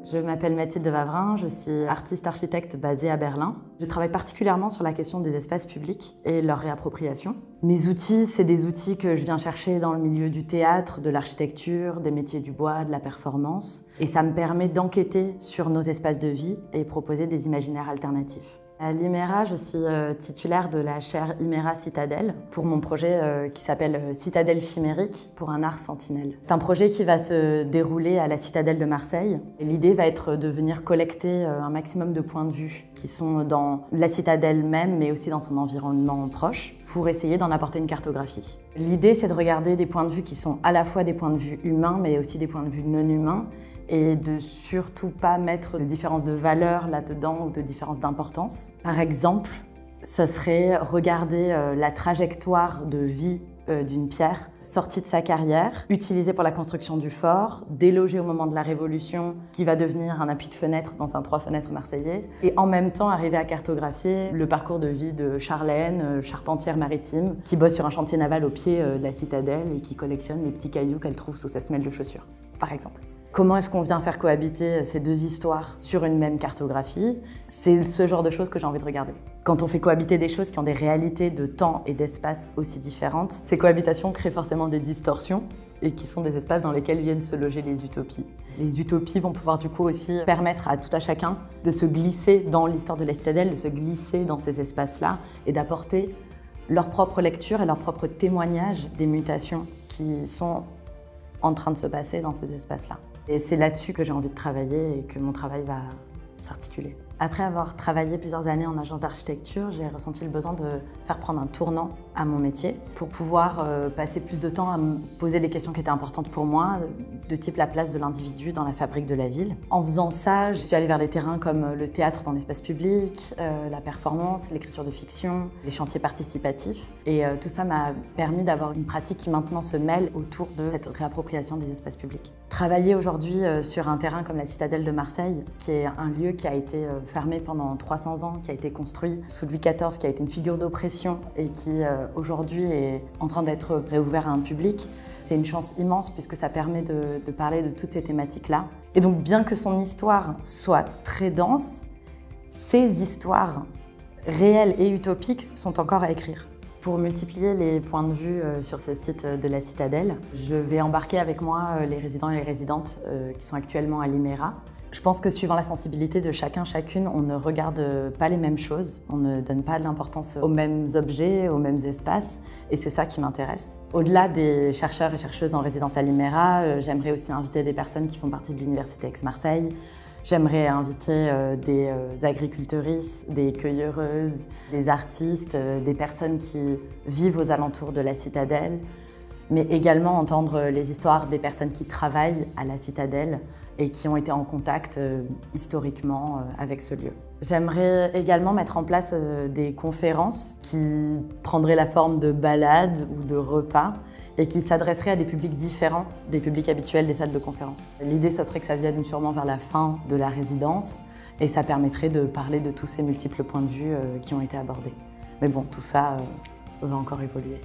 Je m'appelle Mathilde Wavrin, je suis artiste-architecte basée à Berlin. Je travaille particulièrement sur la question des espaces publics et leur réappropriation. Mes outils, c'est des outils que je viens chercher dans le milieu du théâtre, de l'architecture, des métiers du bois, de la performance. Et ça me permet d'enquêter sur nos espaces de vie et proposer des imaginaires alternatifs. À l'IMERA, je suis titulaire de la chaire IMERA Citadelle pour mon projet qui s'appelle Citadelle chimérique pour un art sentinelle. C'est un projet qui va se dérouler à la Citadelle de Marseille. L'idée va être de venir collecter un maximum de points de vue qui sont dans la citadelle même, mais aussi dans son environnement proche, pour essayer d'en apporter une cartographie. L'idée, c'est de regarder des points de vue qui sont à la fois des points de vue humains, mais aussi des points de vue non humains, et de surtout pas mettre de différence de valeur là-dedans ou de différence d'importance. Par exemple, ce serait regarder la trajectoire de vie d'une pierre sortie de sa carrière, utilisée pour la construction du fort, délogée au moment de la Révolution, qui va devenir un appui de fenêtre dans un 3 fenêtres marseillais, et en même temps arriver à cartographier le parcours de vie de Charlène, charpentière maritime, qui bosse sur un chantier naval au pied de la citadelle et qui collectionne les petits cailloux qu'elle trouve sous sa semelle de chaussures, par exemple. Comment est-ce qu'on vient faire cohabiter ces deux histoires sur une même cartographie? C'est ce genre de choses que j'ai envie de regarder. Quand on fait cohabiter des choses qui ont des réalités de temps et d'espace aussi différentes, ces cohabitations créent forcément des distorsions et qui sont des espaces dans lesquels viennent se loger les utopies. Les utopies vont pouvoir du coup aussi permettre à tout un chacun de se glisser dans l'histoire de la citadelle, de se glisser dans ces espaces-là et d'apporter leur propre lecture et leur propre témoignage des mutations qui sont en train de se passer dans ces espaces-là. Et c'est là-dessus que j'ai envie de travailler et que mon travail va s'articuler. Après avoir travaillé plusieurs années en agence d'architecture, j'ai ressenti le besoin de faire prendre un tournant à mon métier pour pouvoir passer plus de temps à me poser les questions qui étaient importantes pour moi, de type la place de l'individu dans la fabrique de la ville. En faisant ça, je suis allée vers des terrains comme le théâtre dans l'espace public, la performance, l'écriture de fiction, les chantiers participatifs. Et tout ça m'a permis d'avoir une pratique qui maintenant se mêle autour de cette réappropriation des espaces publics. Travailler aujourd'hui sur un terrain comme la Citadelle de Marseille, qui est un lieu qui a été fermé pendant 300 ans, qui a été construit sous Louis XIV, qui a été une figure d'oppression et qui aujourd'hui est en train d'être réouvert à un public. C'est une chance immense puisque ça permet de parler de toutes ces thématiques-là. Et donc bien que son histoire soit très dense, ces histoires réelles et utopiques sont encore à écrire. Pour multiplier les points de vue sur ce site de la Citadelle, je vais embarquer avec moi les résidents et les résidentes qui sont actuellement à l'IMERA. Je pense que suivant la sensibilité de chacun, chacune, on ne regarde pas les mêmes choses, on ne donne pas de l'importance aux mêmes objets, aux mêmes espaces, et c'est ça qui m'intéresse. Au-delà des chercheurs et chercheuses en résidence à l'IMERA, j'aimerais aussi inviter des personnes qui font partie de l'Université Aix-Marseille. J'aimerais inviter des agricultrices, des cueilleureuses, des artistes, des personnes qui vivent aux alentours de la Citadelle, mais également entendre les histoires des personnes qui travaillent à la Citadelle et qui ont été en contact historiquement avec ce lieu. J'aimerais également mettre en place des conférences qui prendraient la forme de balades ou de repas et qui s'adresseraient à des publics différents des publics habituels des salles de conférence. L'idée, ce serait que ça vienne sûrement vers la fin de la résidence et ça permettrait de parler de tous ces multiples points de vue qui ont été abordés. Mais bon, tout ça va encore évoluer.